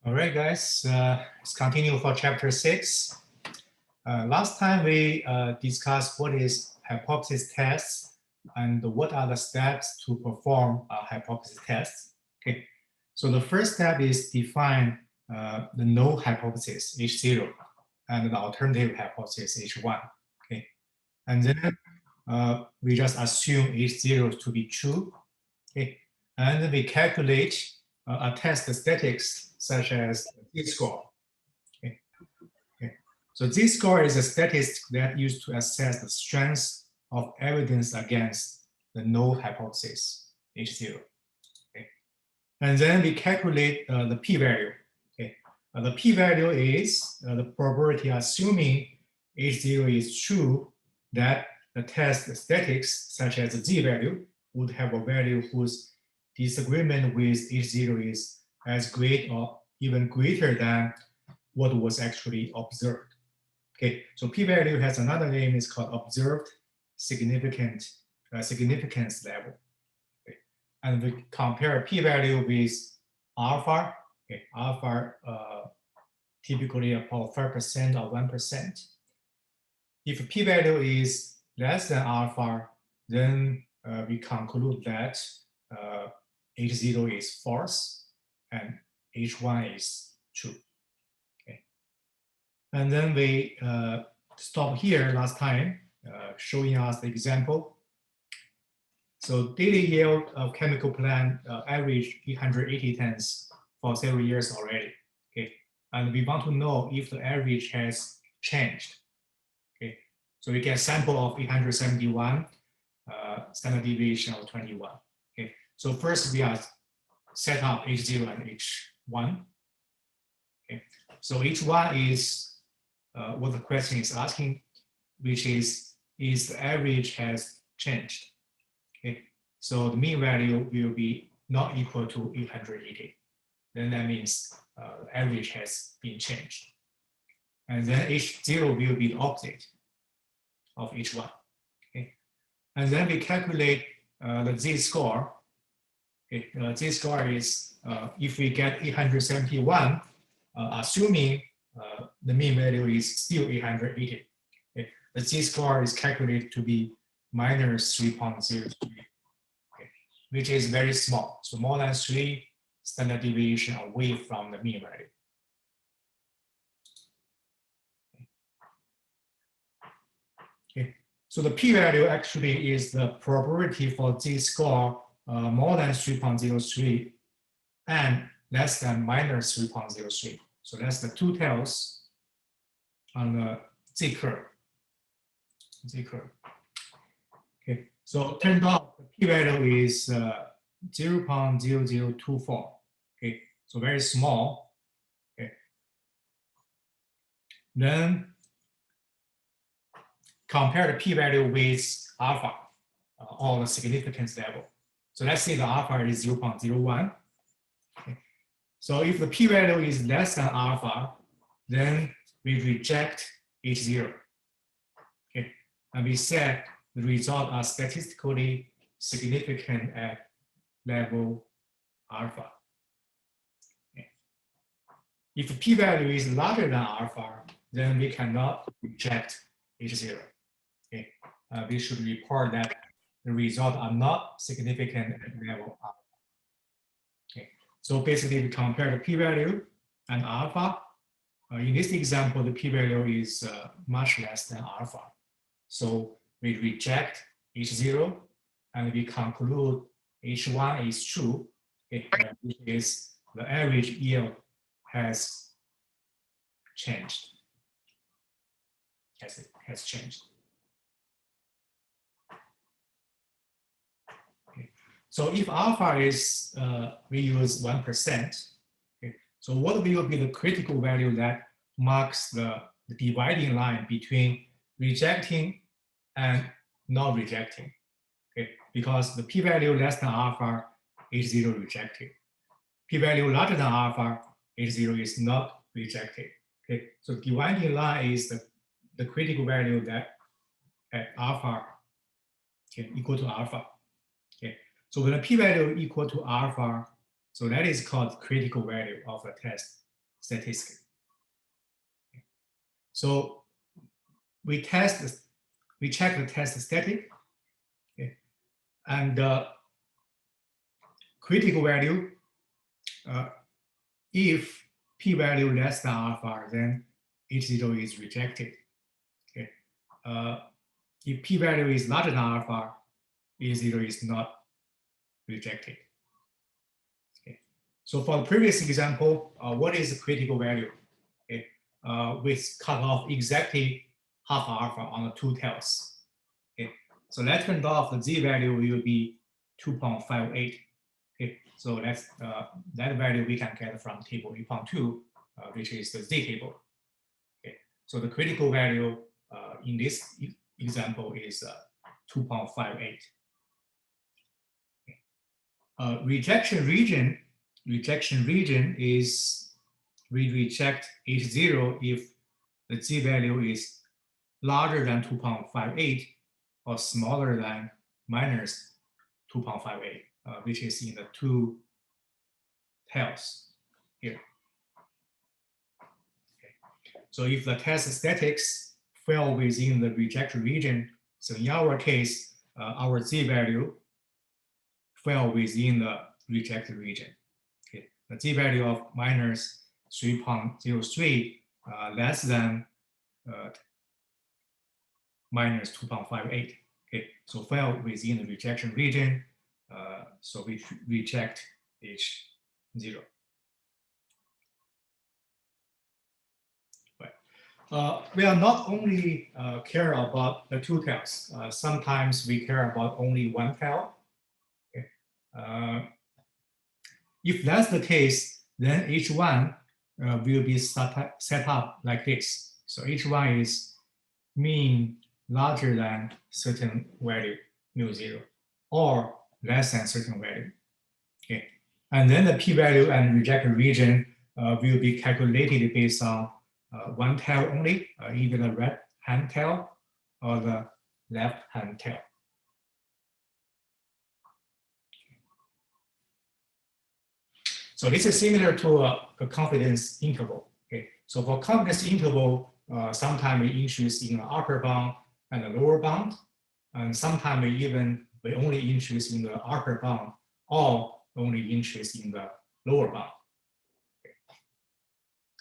All right, guys, let's continue for chapter 6. Last time we discussed what is hypothesis tests and what are the steps to perform a hypothesis test. Okay, so the first step is define the null hypothesis H0 and the alternative hypothesis H1. Okay, and then we just assume H0 to be true. Okay, and then we calculate a test statistics such as z-score. Okay. Okay. So z-score is a statistic that used to assess the strength of evidence against the null hypothesis H0. Okay. And then we calculate the p-value. Okay. The p-value is the probability assuming H0 is true that the test statistics such as the z-value would have a value whose disagreement with H0 is as great or even greater than what was actually observed. Okay, so p-value has another name, it's called observed significance level. Okay. And we compare p-value with alpha. Okay, alpha typically about 5% or 1%. If p-value is less than alpha, then we conclude that H0 is false and H1 is true. Okay. And then we stop here last time, showing us the example. So daily yield of chemical plant average 880 tons for several years already. Okay, and we want to know if the average has changed. Okay, so we get sample of 871, standard deviation of 21. Okay, so first we are set up H0 and H1. Okay, so H1 is what the question is asking, which is the average has changed. Okay, so the mean value will be not equal to 880. Then that means the average has been changed. And then H0 will be the opposite of H1. Okay, and then we calculate the z-score. Okay, z-score is if we get 871, assuming the mean value is still 880. Okay, the z-score is calculated to be minus 3.03, okay, which is very small. So more than 3 standard deviation away from the mean value. Okay, so the p-value actually is the probability for z-score more than 3.03 and less than minus 3.03. So that's the two tails on the z curve. Okay, so it turned out the p-value is 0.0024. Okay, so very small. Okay, then compare the p-value with alpha or the significance level. So let's say the alpha is 0.01. Okay. So if the p-value is less than alpha, then we reject H0. Okay. And we said the results are statistically significant at level alpha. Okay. If the p-value is larger than alpha, then we cannot reject H0. Okay. We should report that the results are not significant at level alpha. Okay. So basically, we compare the p-value and alpha. In this example, the p-value is much less than alpha. So we reject H0 and we conclude H1 is true, which is the average yield has changed. Has changed. Okay. So if alpha is, we use 1%. Okay. So what will be the critical value that marks the dividing line between rejecting and not rejecting? Okay. Because the p-value less than alpha, H0 rejected. P-value larger than alpha, H0 is not rejected. Okay. So dividing line is the critical value that at alpha can equal to alpha. Okay. So when the p-value equal to alpha, so that is called critical value of the test. statistically. So we check the test static, okay, and critical value. If p-value less than alpha, then H0 is rejected. Okay. If p-value is larger than alpha, H0 is not rejected. Okay. So for the previous example, what is the critical value? Okay. With cutoff exactly half alpha on the two tails. Okay. So let's find off the z-value will be 2.58. Okay. So that's that value we can get from table 8.2, which is the z table. Okay. So the critical value in this example is 2.58. Rejection region is we reject H0 if the z value is larger than 2.58 or smaller than minus 2.58, which is in the two tails here. Okay. So if the test statics fell within the rejection region, so in our case, our z value fell within the rejected region. Okay. The z value of minus 3.03 less than minus 2.58. Okay, so fell within the rejection region, so we reject H0. Right. We are not only care about the two tails. Sometimes we care about only one tail. Okay. If that's the case, then H1 will be set up like this. So H1 is mean larger than certain value, mu0, or less than certain value. Okay. And then the p-value and rejection region will be calculated based on one tail only, either the right hand tail or the left hand tail. So this is similar to a confidence interval. Okay. So for confidence interval, sometimes we introduce in the upper bound and the lower bound, and sometimes we only introduce in the upper bound or only introduce in the lower bound. Okay.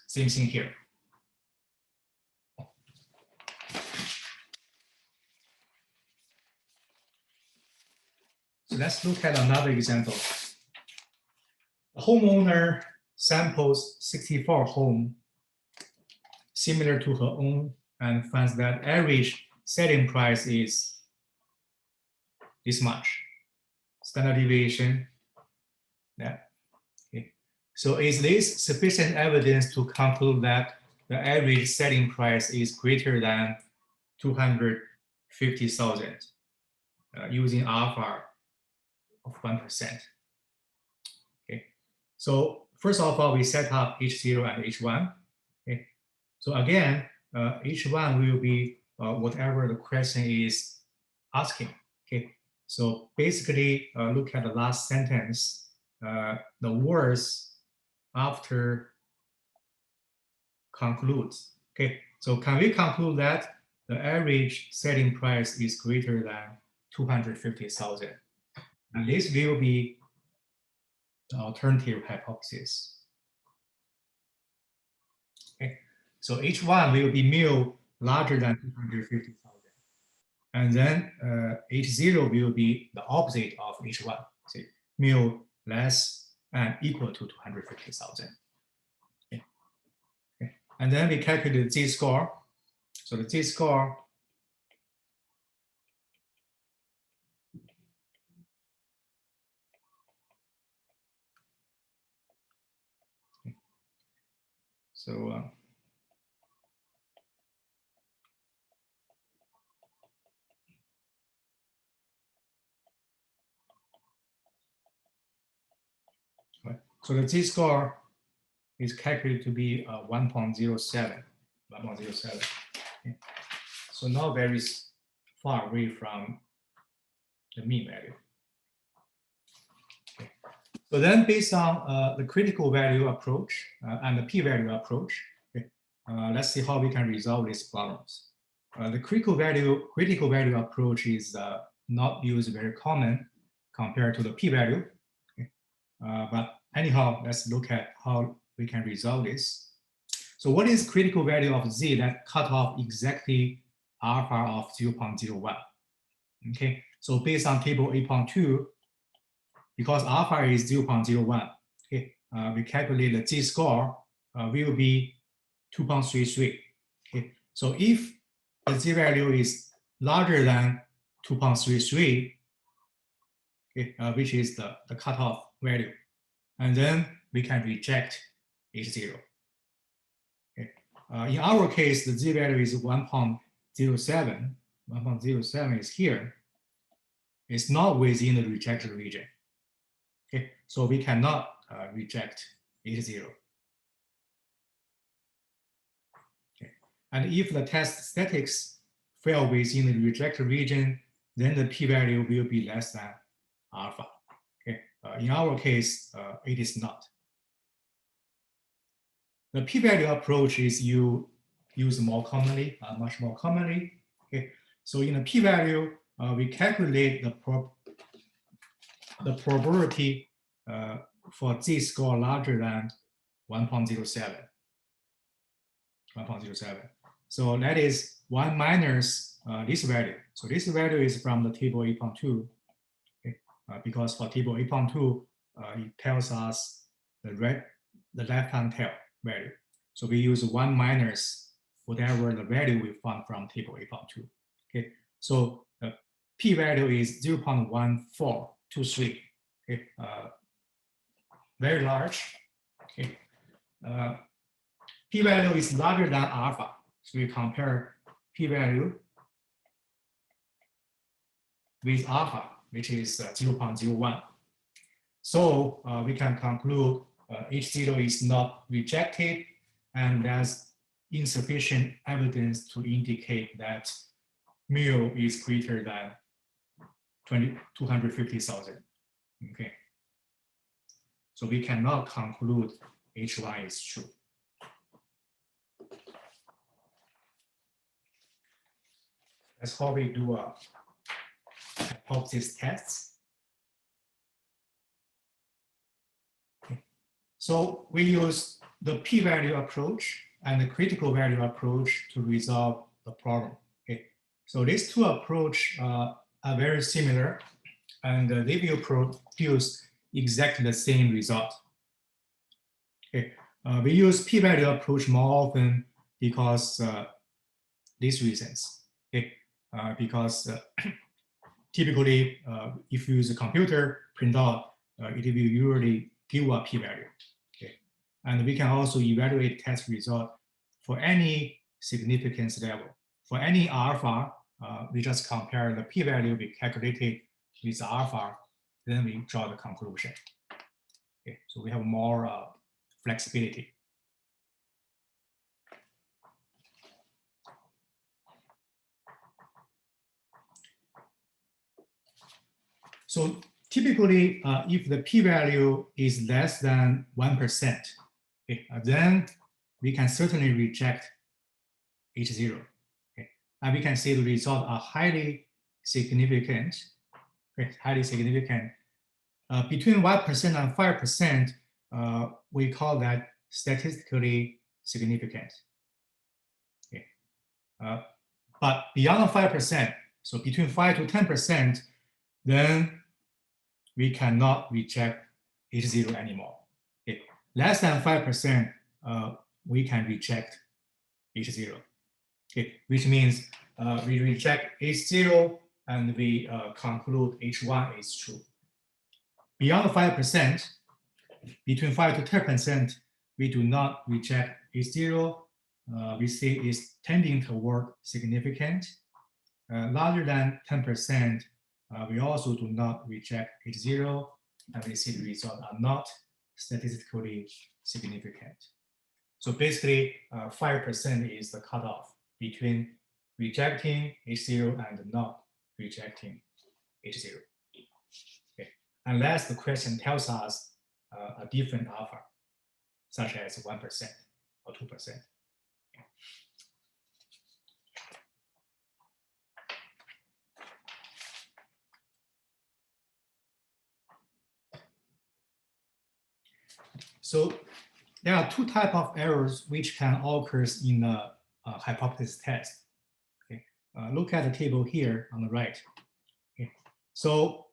Same thing here. So let's look at another example. A homeowner samples 64 homes similar to her own and finds that average selling price is this much. Standard deviation. Yeah. Okay. So is this sufficient evidence to conclude that the average selling price is greater than 250,000 using alpha of 1%? Okay. So first of all, we set up H0 and H1. Okay. So again, H1 will be whatever the question is asking. Okay. So basically, look at the last sentence. The words after concludes. Okay. So can we conclude that the average selling price is greater than 250,000? And this will be the alternative hypothesis. Okay. So H1 will be mu larger than 250,000. And then H0 will be the opposite of H1. See, mu less and equal to 250,000. Okay. Okay. And then we calculate the z-score. So the z-score so so the z-score is calculated to be 1.07. 1.07. Okay. So not very far away from the mean value. Okay. So then based on the critical value approach and the p-value approach, okay, let's see how we can resolve these problems. The critical value approach is not used very common compared to the p-value. Okay. But anyhow, let's look at how we can resolve this. So what is critical value of z that cut off exactly alpha of 0.01? Okay, so based on table 8.2, because alpha is 0.01, okay, we calculate the z-score will be 2.33. Okay, so if the z-value is larger than 2.33, okay, which is the cutoff value, and then we can reject H0. Okay. In our case, the z-value is 1.07. 1.07 is here. It's not within the rejection region. Okay, so we cannot reject H0. Okay. And if the test statistics fail within the rejected region, then the p-value will be less than alpha. Okay. In our case, it is not. The p-value approach is used more commonly, much more commonly. Okay. So in the p-value, we calculate the probability for z-score larger than 1.07. 1.07. So that is 1 minus this value. So this value is from the table 8.2. Okay. Because for table 8.2, it tells us the left-hand tail value. So we use 1 minus whatever the value we found from table 8.2. Okay. So the p-value is 0.1423. Okay. Very large. Okay. P-value is larger than alpha. So we compare p-value with alpha, which is 0.01. So we can conclude H0 is not rejected, and there's insufficient evidence to indicate that mu is greater than 250,000. Okay. So we cannot conclude H1 is true. That's how we do a hypothesis tests. Okay. So we use the p-value approach and the critical value approach to resolve the problem. Okay. So these two approaches are very similar, and they will produce exactly the same result. Okay. We use p-value approach more often because these reasons. Okay. Because typically, if you use a computer printout, it will usually give a p-value. Okay. And we can also evaluate test result for any significance level. For any alpha, we just compare the p-value we calculated with alpha, then we draw the conclusion. Okay. So we have more flexibility. So typically, if the p-value is less than 1%, okay, then we can certainly reject H0. Okay. And we can see the results are highly significant. Okay, highly significant. Between 1% and 5%, we call that statistically significant. Okay. But beyond 5%, so between 5 to 10%, then we cannot reject H0 anymore. Okay. Less than 5%, we can reject H0. Okay. Which means we reject H0 and we conclude H1 is true. Beyond 5%, between 5 to 10%, we do not reject H0. We see it's tending toward significant. Larger than 10%, we also do not reject H0, and we see the results are not statistically significant. So basically, 5% is the cutoff between rejecting H0 and not rejecting H0. Okay. Unless the question tells us a different alpha, such as 1% or 2%. So there are two types of errors which can occur in a hypothesis test. Okay. Look at the table here on the right. Okay. So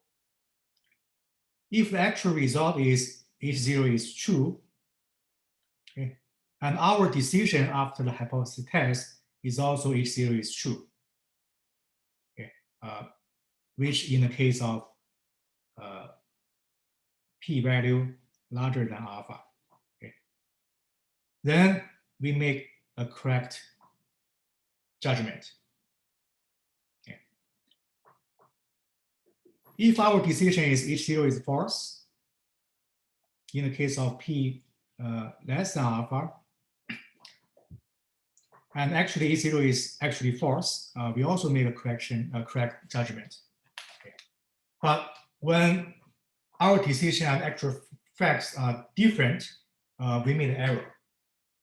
if the actual result is H0 is true, okay, and our decision after the hypothesis test is also H0 is true, okay, which in the case of p-value larger than alpha, okay, then we make a correct judgment. Okay. If our decision is H0 is false, in the case of p less than alpha, and actually H0 is actually false, we also make a correct judgment. Okay. But when our decision and actual facts are different, we made an error.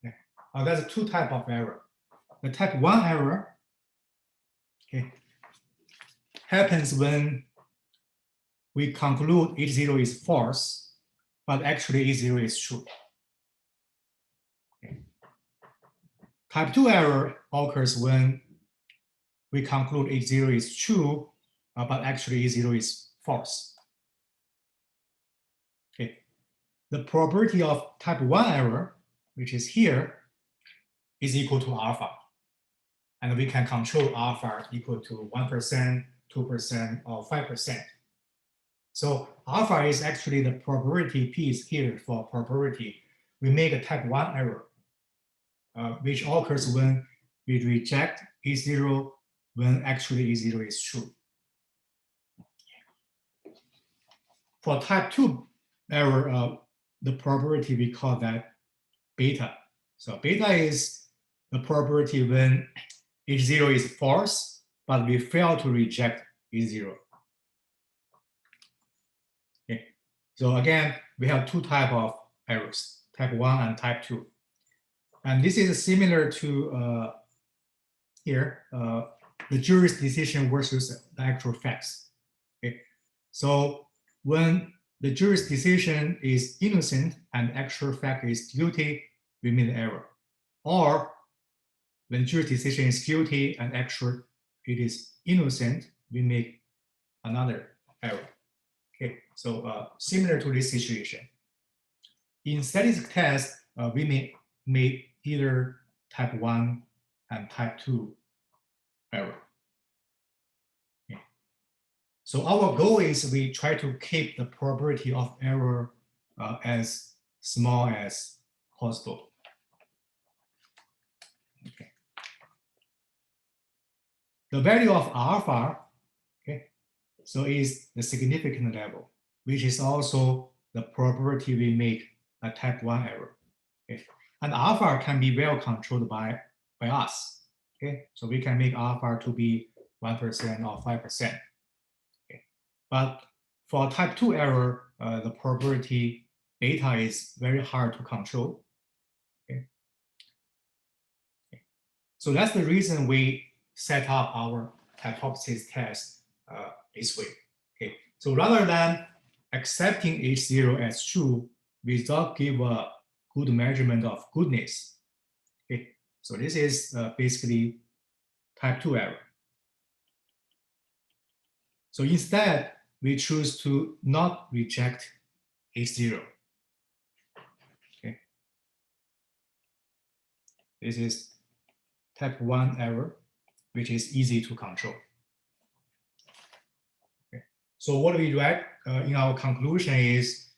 Okay. There's two types of error. The type 1 error, okay, happens when we conclude H0 is false, but actually H0 is true. Okay. Type 2 error occurs when we conclude H0 is true, but actually H0 is false. Okay. The probability of type 1 error, which is here, is equal to alpha. And we can control alpha equal to 1%, 2%, or 5%. So alpha is actually the probability piece here for probability. We make a type 1 error, which occurs when we reject E0 when actually E0 is true. For type 2 error, the probability, we call that beta. So beta is the probability when H0 is false, but we fail to reject E0. Okay. So again, we have two types of errors, type 1 and type 2. And this is similar to here, the jury's decision versus the actual facts. Okay. So when the jury's decision is innocent and actual fact is guilty, we made an error. Or when jury's decision is guilty and actual it is innocent, we make another error. Okay, so similar to this situation. In statistical tests, we may make either type 1 and type 2 error. Okay. So our goal is we try to keep the probability of error as small as possible. Okay. The value of alpha, okay, so is the significant level, which is also the probability we make a type 1 error. Okay. And alpha can be well controlled by us. Okay, so we can make alpha to be 1% or 5%. Okay. But for type 2 error, the probability beta is very hard to control. Okay. Okay. So that's the reason we set up our hypothesis test this way. Okay. So rather than accepting H0 as true, we just give a good measurement of goodness. Okay. So this is basically type 2 error. So instead, we choose to not reject H0. Okay. This is type 1 error, which is easy to control. Okay. So what we write in our conclusion is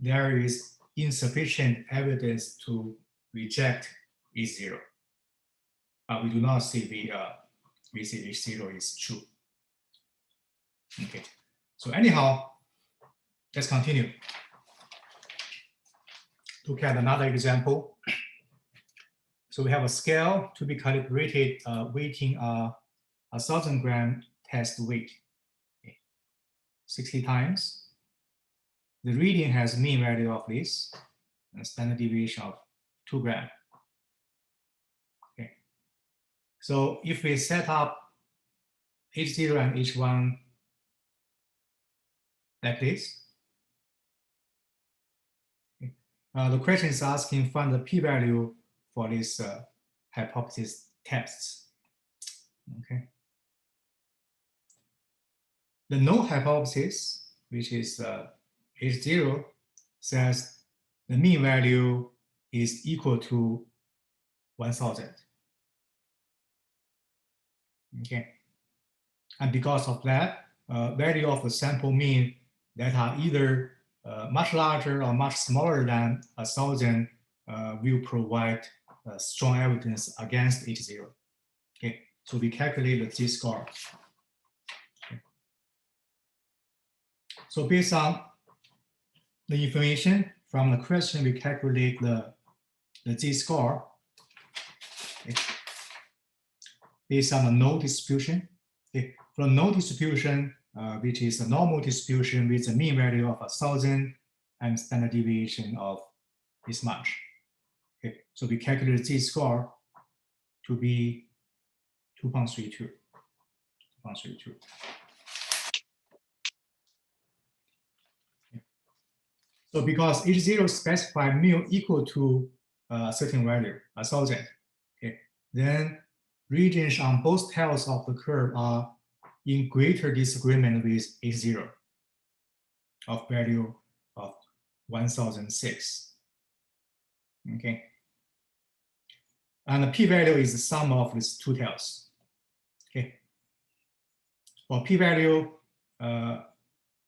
there is insufficient evidence to reject H0. We do not see we see H0 is true. Okay. So anyhow, let's continue. Look at another example. So we have a scale to be calibrated weighting a 1,000 gram test weight, okay, 60 times. the reading has mean value of this and standard deviation of 2 gram. Okay. So if we set up H0 and H1 like this, okay. The question is asking find the p-value for this hypothesis tests. Okay. The null hypothesis, which is H0, says the mean value is equal to 1000. Okay. And because of that, value of the sample mean that are either much larger or much smaller than 1000 will provide strong evidence against H0. Okay. So we calculate the Z-score. Okay. So based on the information from the question, we calculate the Z-score, okay, based on the null distribution. Okay. From null distribution, which is a normal distribution with a mean value of 1000 and standard deviation of this much. Okay. So we calculate the Z-score to be 2.32. 2.32. So because H0 specify mu equal to a certain value, 1000, okay, then regions on both tails of the curve are in greater disagreement with H0 of value of 1006. Okay. And the p-value is the sum of these two tails. Okay. For p-value,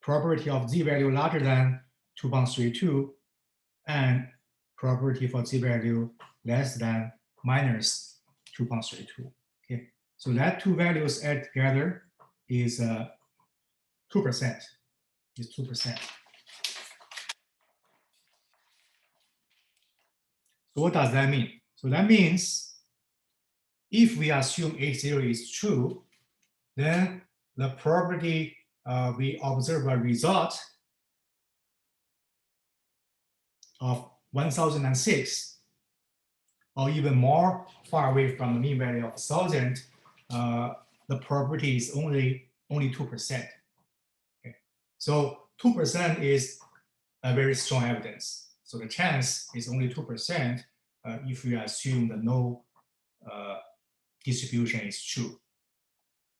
probability of z-value larger than 2.32 and probability for z-value less than minus 2.32. Okay, so that two values added together is 2%. Is 2%. So what does that mean? So that means if we assume H0 is true, then the probability we observe a result of 1006 or even more far away from the mean value of 1000, the probability is only 2%. Okay. So 2% is a very strong evidence. So the chance is only 2% if we assume the null distribution is true.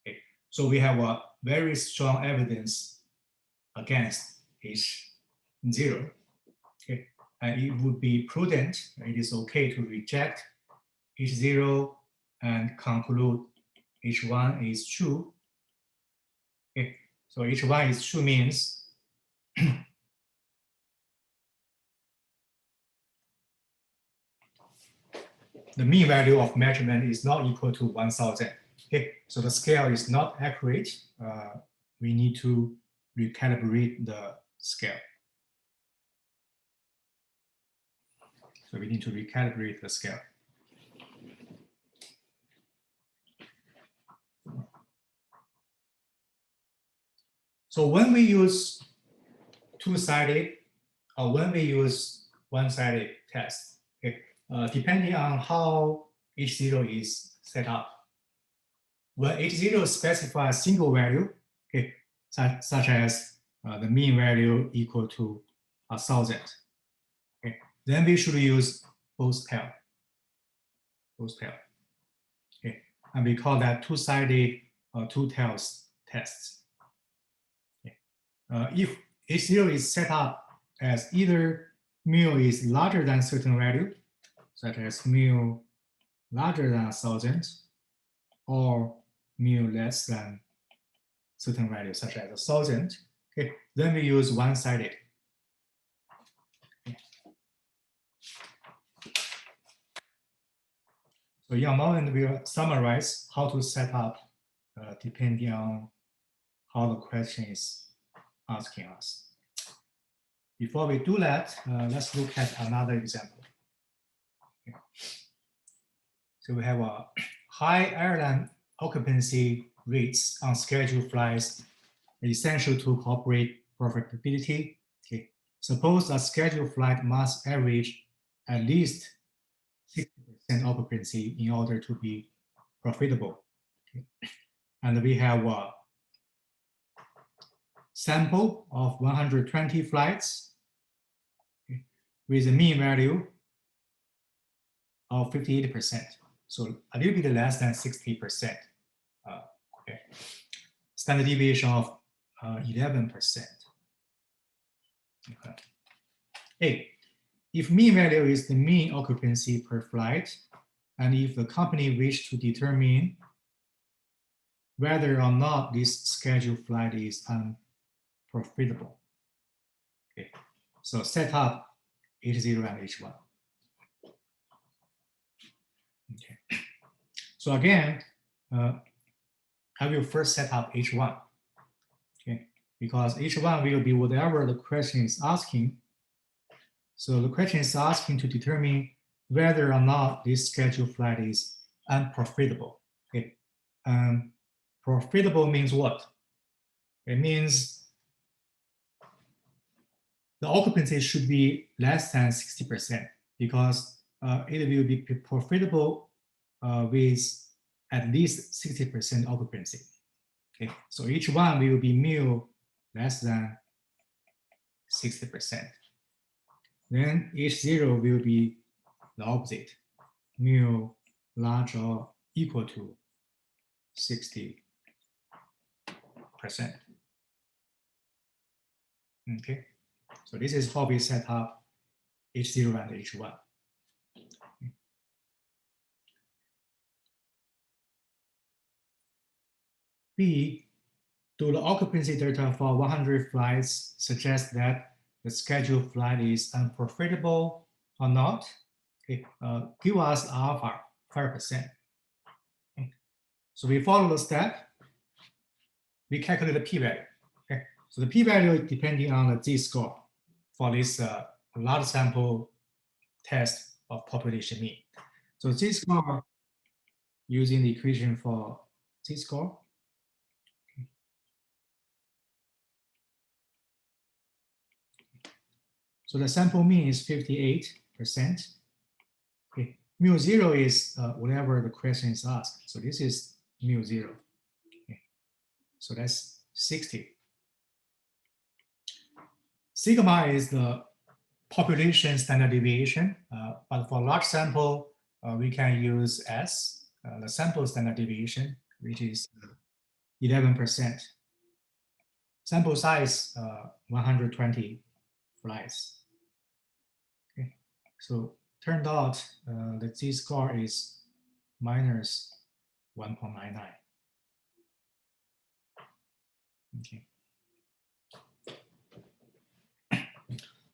Okay. So we have a very strong evidence against H0. Okay. And it would be prudent, it is okay to reject H0 and conclude H1 is true. Okay. So H1 is true means the mean value of measurement is not equal to 1000. Okay. So the scale is not accurate. We need to recalibrate the scale. So we need to recalibrate the scale. So when we use two-sided or when we use one-sided test, okay, depending on how H0 is set up. When H0 specifies a single value, okay, such as the mean value equal to 1000, okay, then we should use both tail. Both tail. Okay, and we call that two-sided or two tails tests. Okay. If H0 is set up as either mu is larger than certain value, such as mu larger than 1000, or mu less than certain value, such as 1000, okay, then we use one-sided. Okay. So in a moment, we'll summarize how to set up depending on how the question is asking us. Before we do that, let's look at another example. Okay. So we have a high airline occupancy rates on scheduled flights essential to corporate profitability. Okay. suppose a scheduled flight must average at least 60% occupancy in order to be profitable. Okay. And we have a sample of 120 flights, okay, with a mean value of 58%. So a little bit less than 60%. Okay. Standard deviation of 11%. Okay. A, if mean value is the mean occupancy per flight, and if the company wish to determine whether or not this scheduled flight is unprofitable. Okay, so set up H0 and H1. Okay, so again, I will first set up H1. Okay, because H1 will be whatever the question is asking. So the question is asking to determine whether or not this scheduled flight is unprofitable. Okay, profitable means what? It means the occupancy should be less than 60% because it will be profitable with at least 60% occupancy. Okay, so each one will be mu less than 60%. Then H0 will be the opposite, mu large or equal to 60%. Okay, so this is how we set up H0 and H1. B, do the occupancy data for 100 flights suggest that the scheduled flight is unprofitable or not? Okay, give us alpha 5%. Okay. So we follow the step. We calculate the p-value. Okay, so the p-value is depending on the z-score for this large sample test of population mean. So z-score using the equation for z-score. So the sample mean is 58%. Okay. Mu 0 is whatever the question is asked. So this is mu 0. Okay. So that's 60. Sigma is the population standard deviation, but for large sample, we can use S, the sample standard deviation, which is 11%. Sample size 120 flights. Okay, so turned out the z-score is minus 1.99. Okay.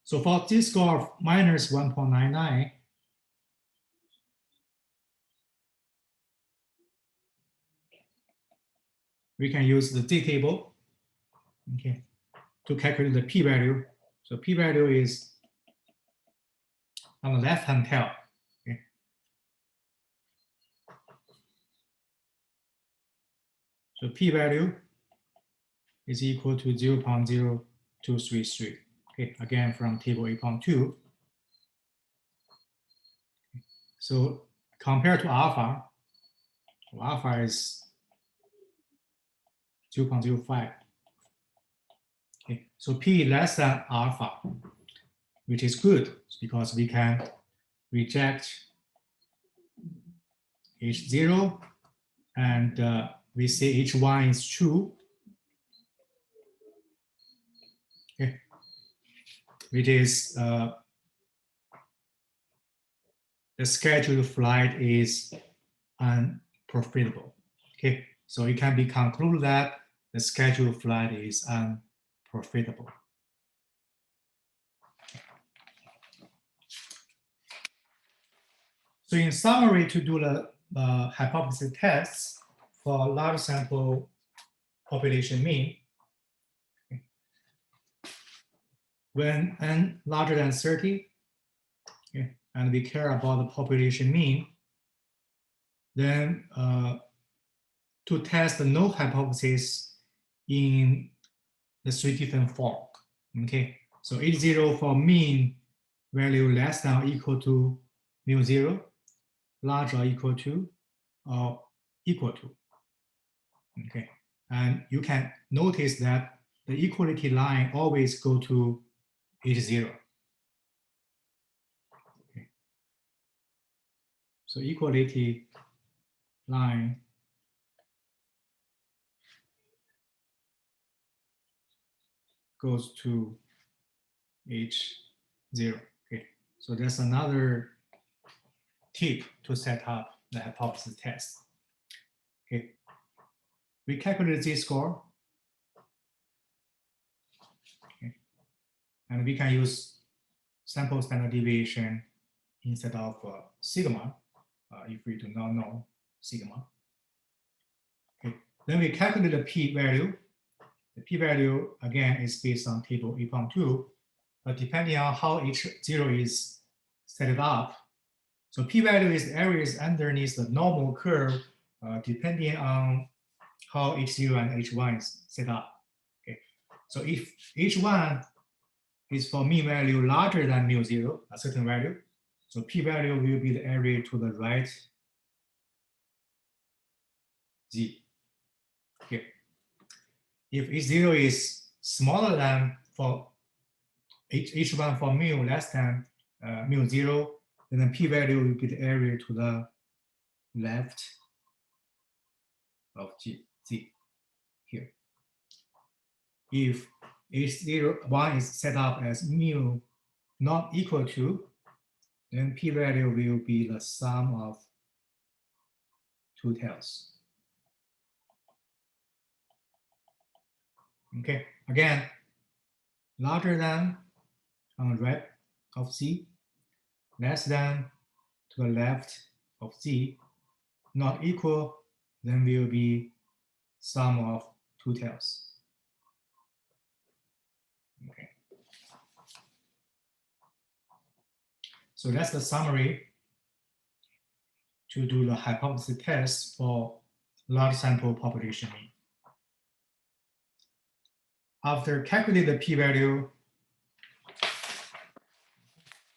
So for z-score of minus 1.99, we can use the z-table, okay, to calculate the p-value. So p-value is on the left-hand tail. Okay. So p-value is equal to 0.0233. Okay, again from table 8.2. So compared to alpha, alpha is 0.05. Okay, so p less than alpha, which is good because we can reject H0 and we say H1 is true. Okay, which is the scheduled flight is unprofitable. Okay, so it can be concluded that the scheduled flight is unprofitable. So in summary, to do the hypothesis tests for large sample population mean, okay, when n larger than 30, okay, and we care about the population mean, then to test the null hypothesis in the 3 different form. Okay, So H0 for mean value less than or equal to mu0, larger or equal to, or equal to. Okay, and you can notice that the equality line always go to H0. Okay. So equality line goes to H0. Okay, so that's another tip to set up the hypothesis test. Okay, we calculate z-score, okay, and we can use sample standard deviation instead of sigma if we do not know sigma. Okay, then we calculate the p-value. The p-value again is based on table 8.2, but depending on how H0 is set up. So p-value is areas underneath the normal curve, depending on how H0 and H1 is set up. Okay, so if H1 is for mean value larger than mu0, a certain value, so p-value will be the area to the right z. Okay, if H0 is smaller than for H1 for mu less than mu0, then the p-value will be the area to the left of z here. If H01 is set up as mu not equal to, then p-value will be the sum of two tails. Okay, again, larger than on the right of z, less than to the left of z, not equal, then will be sum of two tails. Okay. So that's the summary to do the hypothesis test for large sample population mean. After calculating the p-value,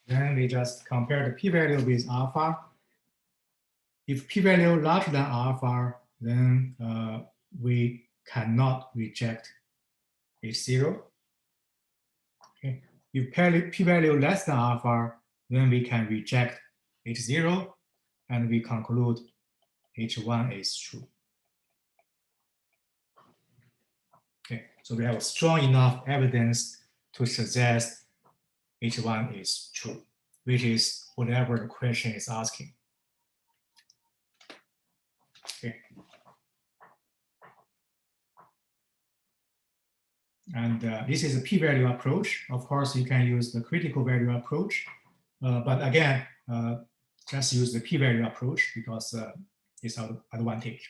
then we just compare the p-value with alpha. If p-value larger than alpha, then we cannot reject H0. Okay. If p-value less than alpha, then we can reject H0, and we conclude H1 is true. Okay, so we have strong enough evidence to suggest H1 is true, which is whatever the question is asking. Okay. And this is a p-value approach. Of course, you can use the critical value approach, but again, just use the p-value approach because it's an advantage.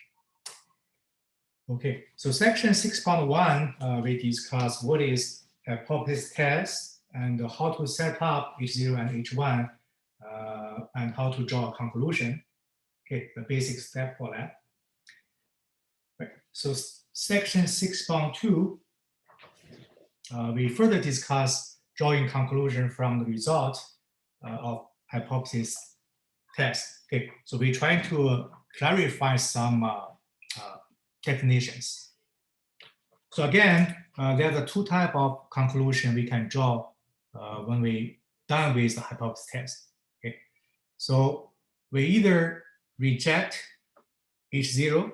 Okay, so section 6.1, we discuss what is hypothesis test and how to set up H0 and H1 and how to draw a conclusion. Okay, the basic step for that. Right. So section 6.2, we further discuss drawing conclusion from the result of hypothesis test. Okay, so we're trying to clarify some definitions. So again, there are two types of conclusion we can draw when we done with the hypothesis test. Okay, so we either reject H0,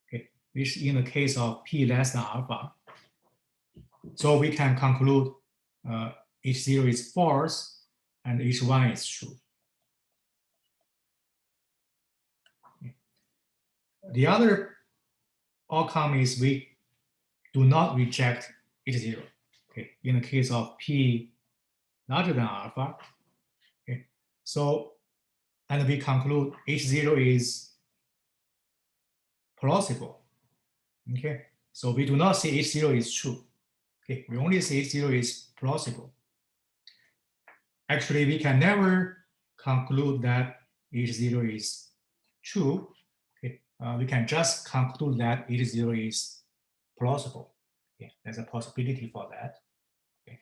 okay, which in the case of p less than alpha. So we can conclude H0 is false and H1 is true. Okay. The other outcome is we do not reject H0. Okay, in the case of p larger than alpha. Okay, so and we conclude H0 is plausible. Okay, so we do not say H0 is true. Okay, we only say H0 is plausible. Actually, we can never conclude that H0 is true. Okay, we can just conclude that H0 is plausible. Okay, there's a possibility for that. Okay.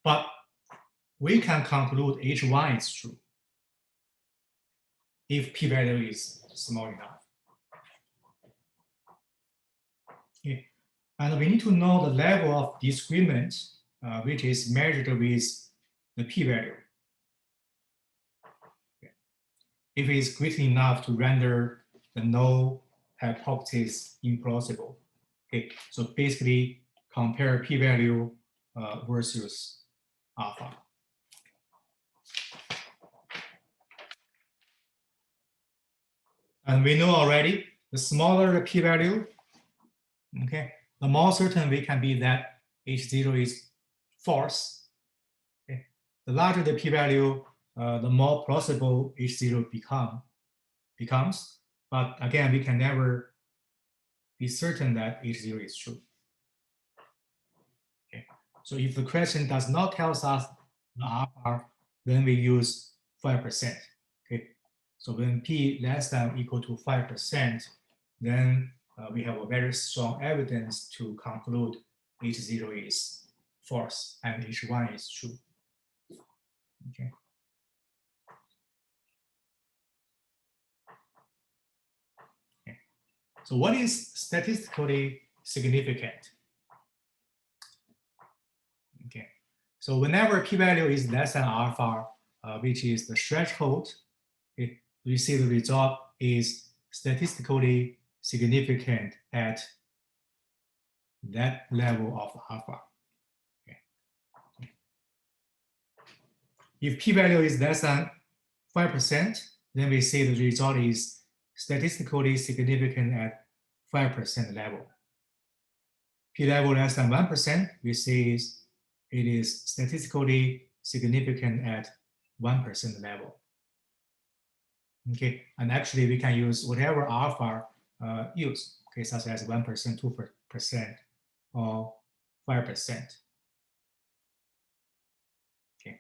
But we can conclude H1 is true if p-value is small enough. Okay. And we need to know the level of disagreement, which is measured with the p-value. Okay. If it's great enough to render the null hypothesis implausible. Okay, so basically compare p-value versus alpha. And we know already, the smaller the p-value, okay, the more certain we can be that H0 is false. Okay. The larger the p-value, the more plausible H0 becomes. But again, we can never be certain that H0 is true. Okay. So if the question does not tell us the alpha, then we use 5%. Okay. So when p less than or equal to 5%, then we have a very strong evidence to conclude H0 is false and H1 is true. Okay. Okay. So what is statistically significant? Okay. So whenever p-value is less than alpha, which is the threshold, okay, we see the result is statistically significant at that level of alpha. Okay. If p-value is less than 5%, then we say the result is statistically significant at 5% level. P-level less than 1%, we say it is statistically significant at 1% level. Okay, and actually we can use whatever alpha use, okay, such as 1%, 2%, or 5%. Okay,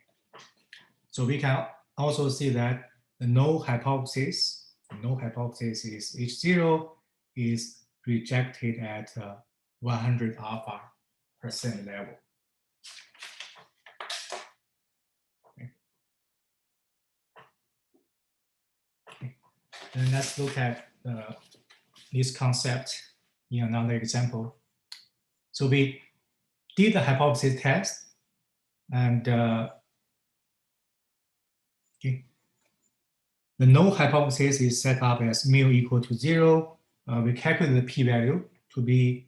so we can also see that the null hypothesis is H0 is rejected at 100 alpha % level. Okay. Okay. Then let's look at this concept in another example. So we did the hypothesis test, and okay, the null hypothesis is set up as mu equal to 0. We calculate the p-value to be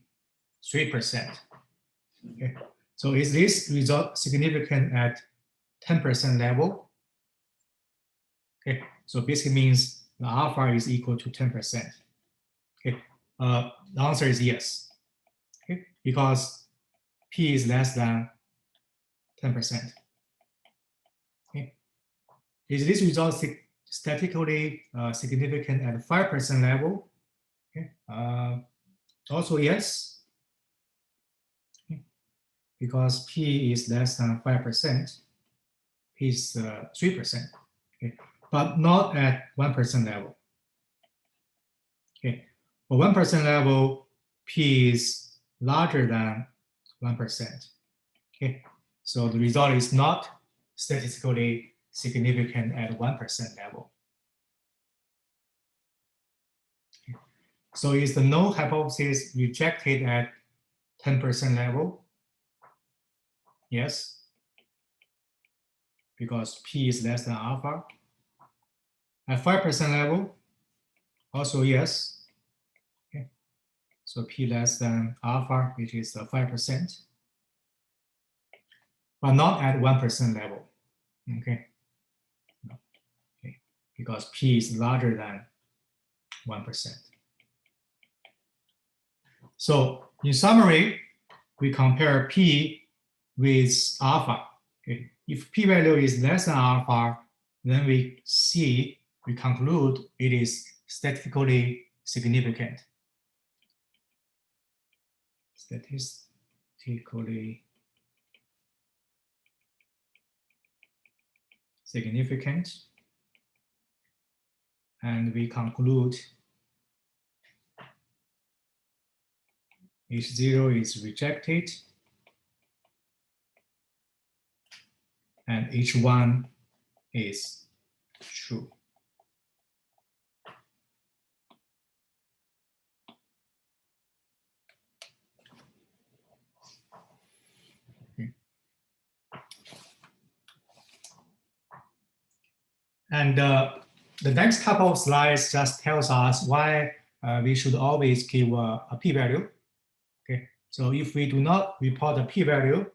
3%. Okay, so is this result significant at 10% level? Okay, so basically means the alpha is equal to 10%. Okay, the answer is yes. Okay, because p is less than 10%. Okay, is this result statistically significant at 5% level? Okay, also yes. Okay. Because p is less than 5%, p is 3%. Okay, but not at 1% level. Okay, for 1% level, p is larger than 1%. Okay, so the result is not statistically significant at 1% level. Okay. So is the null hypothesis rejected at 10% level? Yes, because p is less than alpha. At 5% level, also yes. Okay. So p less than alpha, which is 5%, but not at 1% level. Okay. No. Okay, because p is larger than 1%. So in summary, we compare p with alpha. Okay. If p-value is less than alpha, then we conclude it is statistically significant. Statistically significant. And we conclude H0 is rejected and each one is true. Okay. And the next couple of slides just tells us why we should always give a p-value. Okay, so if we do not report a p-value,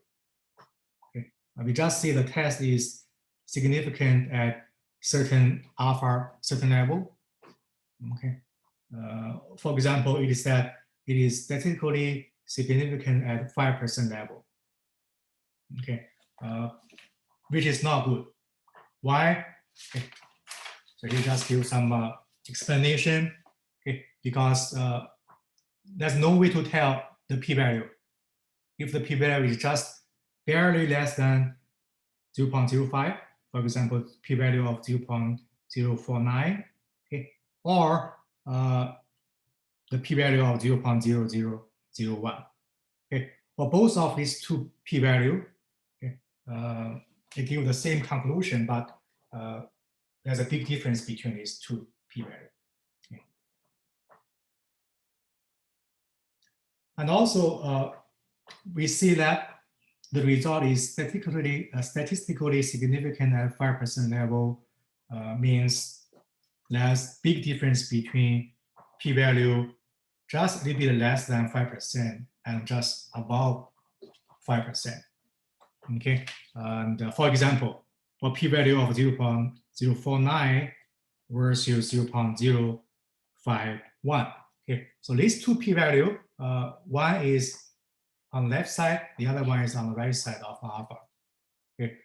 okay, we just see the test is significant at certain alpha, certain level. Okay, for example, it is that it is statistically significant at 5% level. Okay, which is not good. Why? Okay. So he just give some explanation. Okay, because there's no way to tell the p-value. If the p-value is just barely less than 0.05, for example, p-value of 0.049, okay, or the p-value of 0.0001. Okay, for both of these two p-value, okay, they give the same conclusion, but there's a big difference between these two p-value. Okay. And also, we see that the result is statistically significant at 5% level, means there's big difference between p-value just a little bit less than 5% and just above 5%. Okay, and for example, for p-value of 0.049 versus 0.051. Okay, so these two p-value, one is on the left side, the other one is on the right side of alpha. Okay,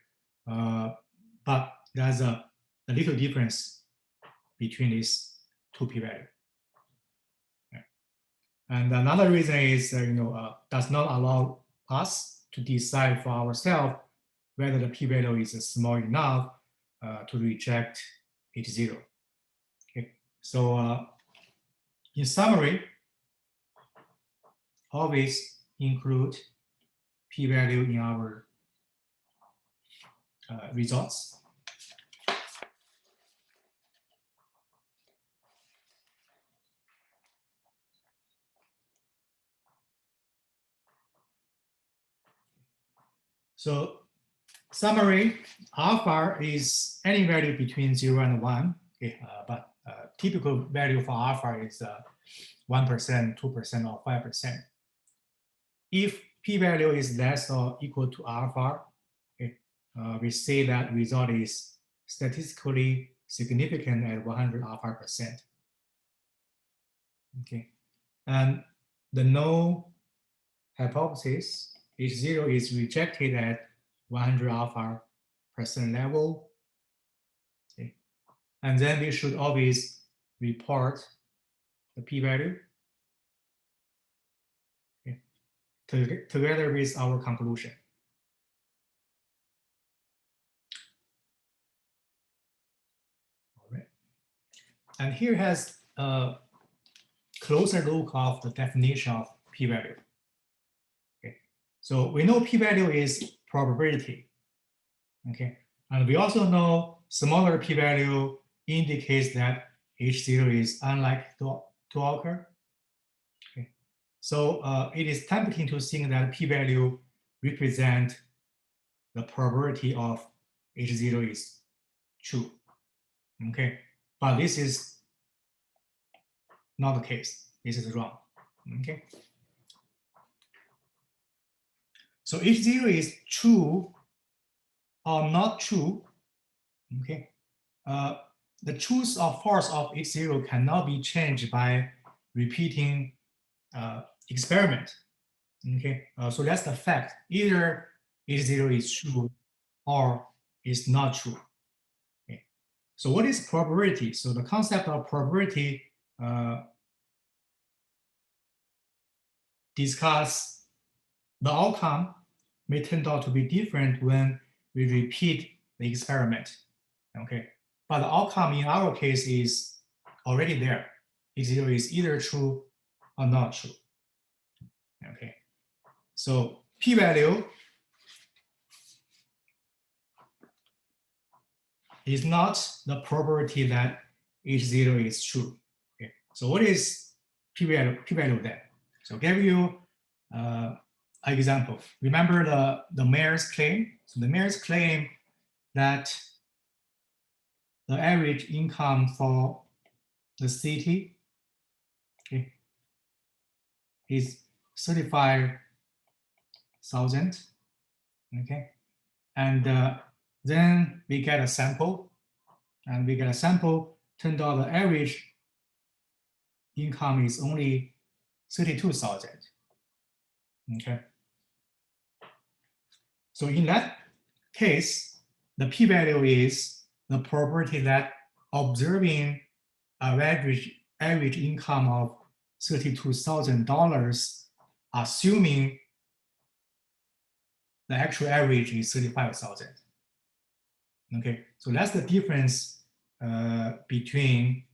but there's a little difference between these two p-value. Okay. And another reason is, does not allow us to decide for ourselves whether the p-value is small enough to reject H0. Okay, so in summary, always include p-value in our results. So summary, alpha is any value between 0 and 1, okay, but typical value for alpha is 1%, 2%, or 5%. If p-value is less or equal to alpha, okay, we say that result is statistically significant at 100 alpha percent. Okay, and the null hypothesis H0 is rejected at 100 alpha percent level. Okay, and then we should always report the p-value, okay, together with our conclusion. All right, and here has a closer look of the definition of p-value. Okay, so we know p-value is probability. Okay, and we also know smaller p-value indicates that H0 is unlikely to occur. Okay, so it is tempting to think that p-value represent the probability of H0 is true. Okay, but this is not the case. This is wrong. Okay, so H0 is true or not true. Okay, the truth or false of H0 cannot be changed by repeating experiment. Okay, so that's the fact. Either H0 is true or is not true. Okay, so what is probability? So the concept of probability discuss the outcome may turn out to be different when we repeat the experiment. Okay, but the outcome in our case is already there. H0 is either true or not true. Okay, so p-value is not the probability that H0 is true. Okay. So what is p-value then? So give you an example. Remember the mayor's claim? So the mayor's claim that the average income for the city, okay, is 35,000, okay? And then we get a sample, and we get a sample, turned out the average income is only 32,000, okay? So in that case, the p-value is the probability that observing an average income of $32,000, assuming the actual average is 35,000. Okay, so that's the difference between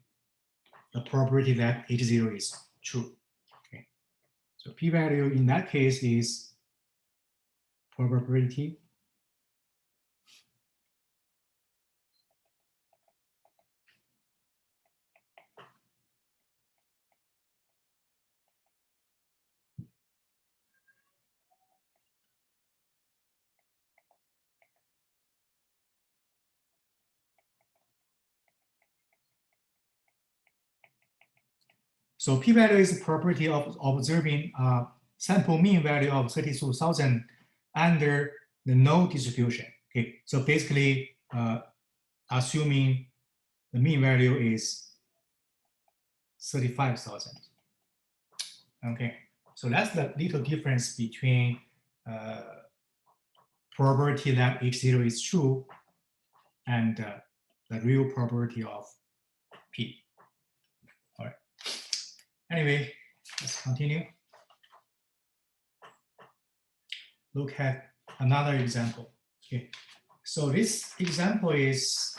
the probability that H0 is true. Okay, so p-value in that case is probability So p-value is the property of observing a sample mean value of 32,000 under the null distribution. Okay, so basically assuming the mean value is 35,000. Okay, so that's the little difference between probability that H0 is true and the real probability of P. All right. Anyway, let's continue. Look at another example. Okay, so this example is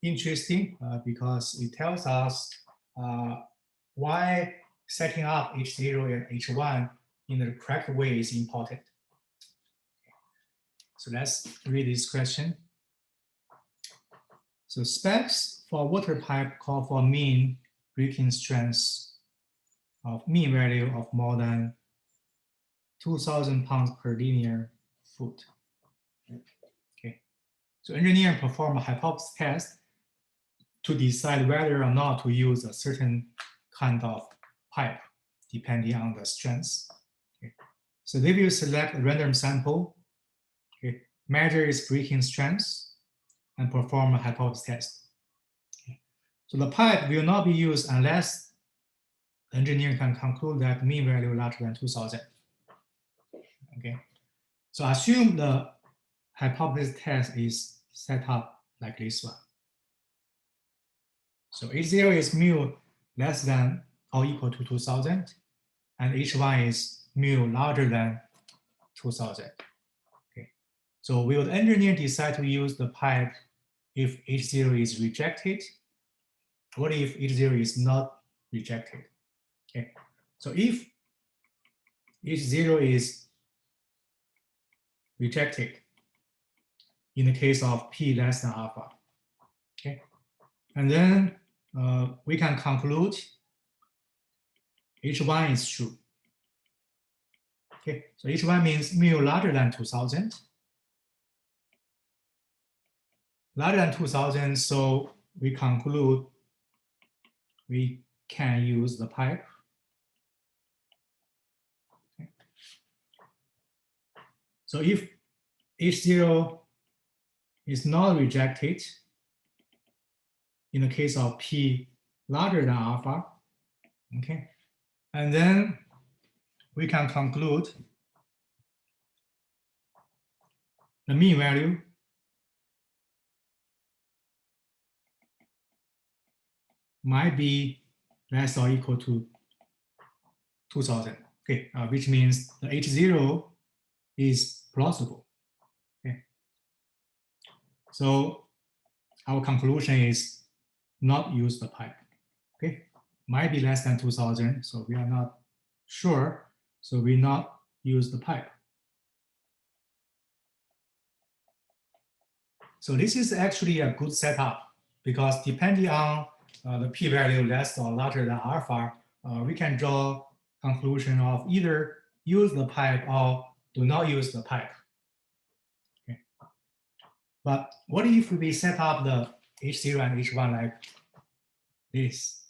interesting because it tells us why setting up H0 and H1 in the correct way is important. So let's read this question. So specs for water pipe call for mean breaking strength of mean value of more than 2,000 pounds per linear foot. Okay, so engineer perform a hypothesis test to decide whether or not to use a certain kind of pipe depending on the strength. Okay. So they will select a random sample, okay, measure its breaking strength, and perform a hypothesis test. Okay. So the pipe will not be used unless the engineer can conclude that mean value larger than 2,000. Okay, so assume the hypothesis test is set up like this one. So H0 is mu less than or equal to 2,000, and H1 is mu larger than 2,000. Okay, so will the engineer decide to use the pipe if H0 is rejected? What if H0 is not rejected? Okay, so if H0 is rejected in the case of P less than alpha, okay, and then we can conclude H1 is true. Okay, so H1 means mu larger than 2,000. Larger than 2,000, so we conclude we can use the pipe. Okay. So if H0 is not rejected, in the case of P larger than alpha, okay, and then we can conclude the mean value might be less or equal to 2,000, okay, which means the H0 is plausible. Okay, so our conclusion is not use the pipe. Okay, might be less than 2,000, so we are not sure, so we not use the pipe. So this is actually a good setup because depending on the p-value less or larger than alpha, we can draw conclusion of either use the pipe or do not use the pipe. Okay. But what if we set up the H0 and H1 like this?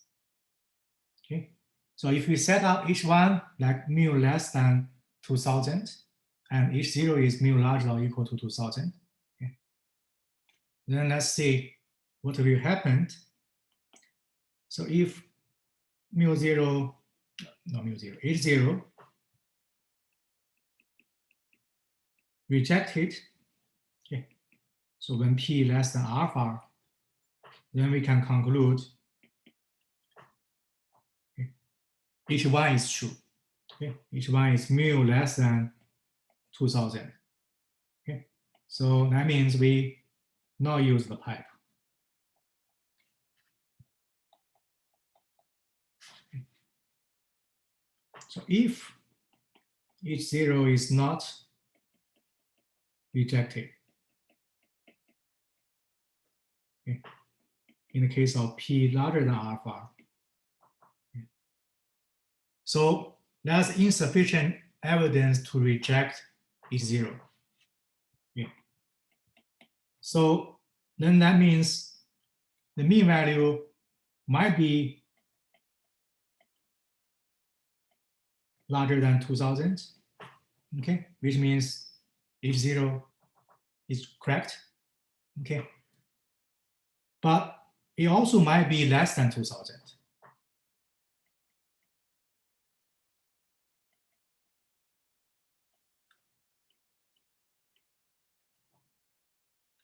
Okay. So if we set up H1 like mu less than 2000 and H0 is mu larger or equal to 2000, okay. Then let's see what will happen. So if H0 rejected, okay. So when p less than alpha, then we can conclude okay, H1 is true. Okay, H1 is mu less than 2000. Okay, so that means we not use the pipe. Okay. So if H0 is not rejected, okay, in the case of p larger than alpha, okay, so there's insufficient evidence to reject H0. Okay. So then that means the mean value might be larger than 2000, okay, which means H0 is correct, okay. But it also might be less than 2000.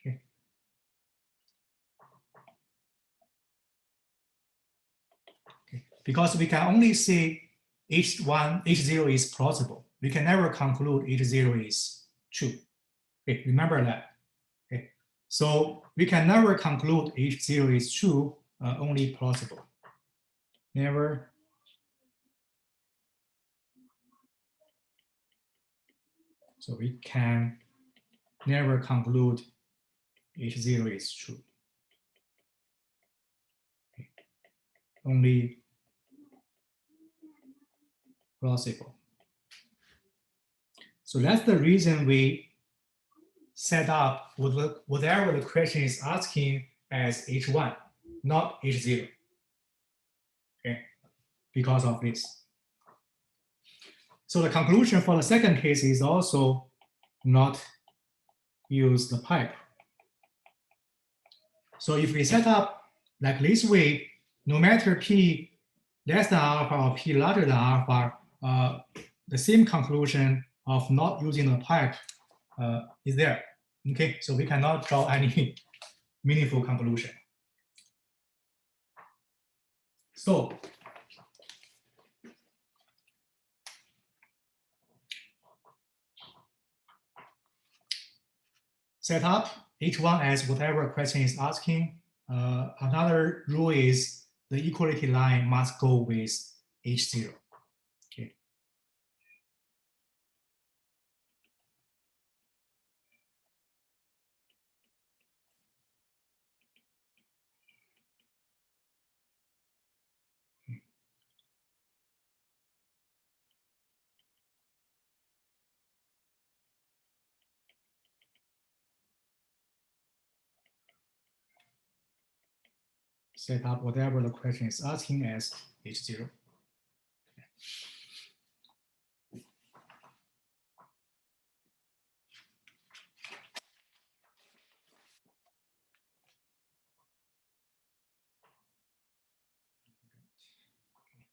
Okay. Okay. Because we can only say H0 is plausible. We can never conclude H0 is true. Okay, remember that. Okay. So we can never conclude H0 is true, only plausible. Never. So we can never conclude H0 is true. Okay. Only plausible. So that's the reason we set up whatever the question is asking as H1, not H0. Okay, because of this. So the conclusion for the second case is also not use the pipe. So if we set up like this way, no matter p less than alpha or p larger than alpha, the same conclusion of not using the pipe is there. Okay, so we cannot draw any meaningful conclusion. So set up H1 as whatever question is asking. Another rule is the equality line must go with H0. Okay. Set up whatever the question is asking as H0.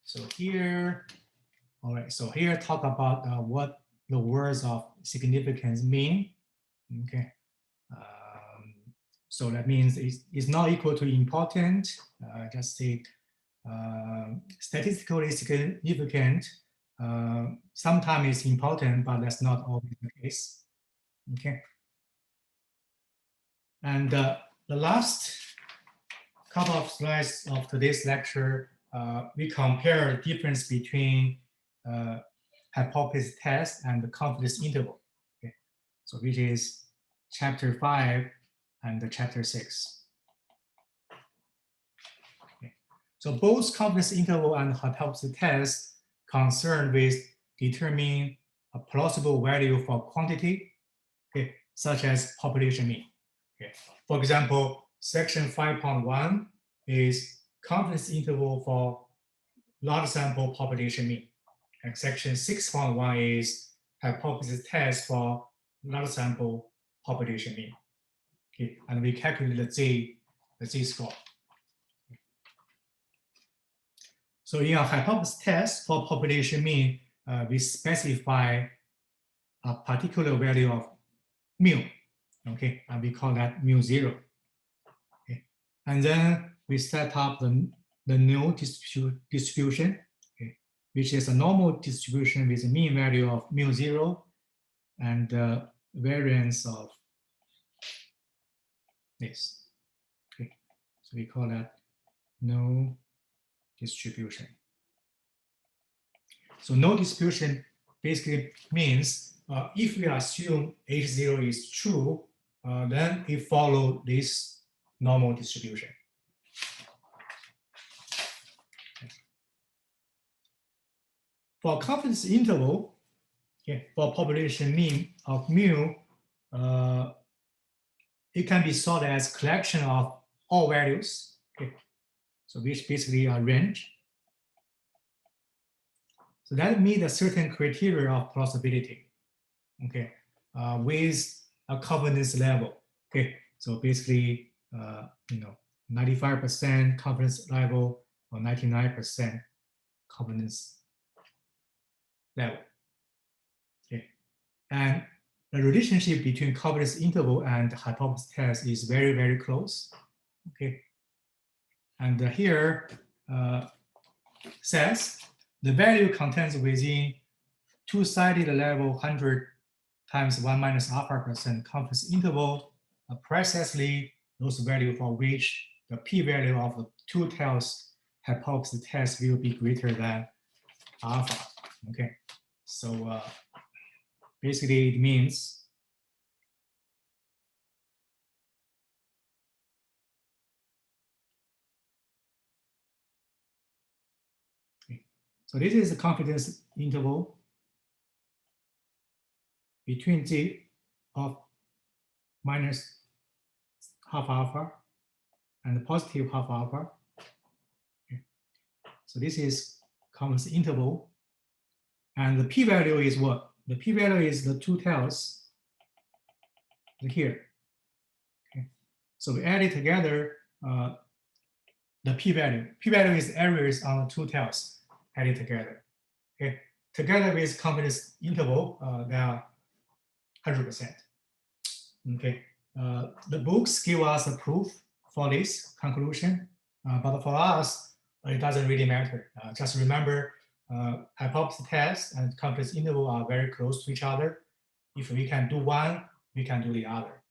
So here, all right, so here talk about what the words of significance mean. Okay. So that means it's not equal to important. Just say statistically significant. Sometimes it's important, but that's not always the case. Okay. And the last couple of slides of today's lecture, we compare the difference between hypothesis test and the confidence interval. Okay. So which is chapter 5, and chapter 6. Okay. So both confidence interval and hypothesis test concerned with determining a plausible value for quantity, okay, such as population mean. Okay. For example, section 5.1 is confidence interval for large sample population mean. And section 6.1 is hypothesis test for large sample population mean. Okay, and we calculate the Z score. So in a hypothesis test for population mean, we specify a particular value of mu. Okay, and we call that mu0. Okay, and then we set up the null distribution, okay, which is a normal distribution with a mean value of mu0 and variance of this. Okay, so we call that null distribution. So null distribution basically means if we assume H0 is true, then we follow this normal distribution. For confidence interval, okay, for population mean of mu, it can be thought as collection of all values, okay, so which basically a range. So that meets a certain criteria of plausibility, okay, with a confidence level, okay. So basically, 95% confidence level or 99% confidence level, okay. And the relationship between confidence interval and hypothesis test is very, very close, okay. And here says the value contains within two-sided level 100 times 1 minus alpha % confidence interval, precisely those values for which the p-value of the two-tails hypothesis test will be greater than alpha. Okay, so basically it means so this is the confidence interval between Z of minus half alpha and positive half alpha. Okay. So this is confidence interval. And the p-value is what? The p-value is the two tails here. Okay. So we add it together, the p-value. P-value is errors on the two tails added together. Okay. Together with confidence interval, they are 100%. Okay. The books give us a proof for this conclusion, but for us, it doesn't really matter. Just remember, hypothesis test and confidence interval are very close to each other. If we can do one, we can do the other.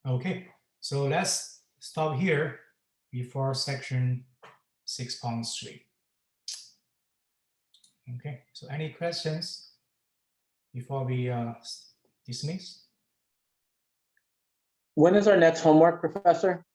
Okay, so let's stop here before section 6.3. Okay, so any questions before we dismiss? When is our next homework, Professor?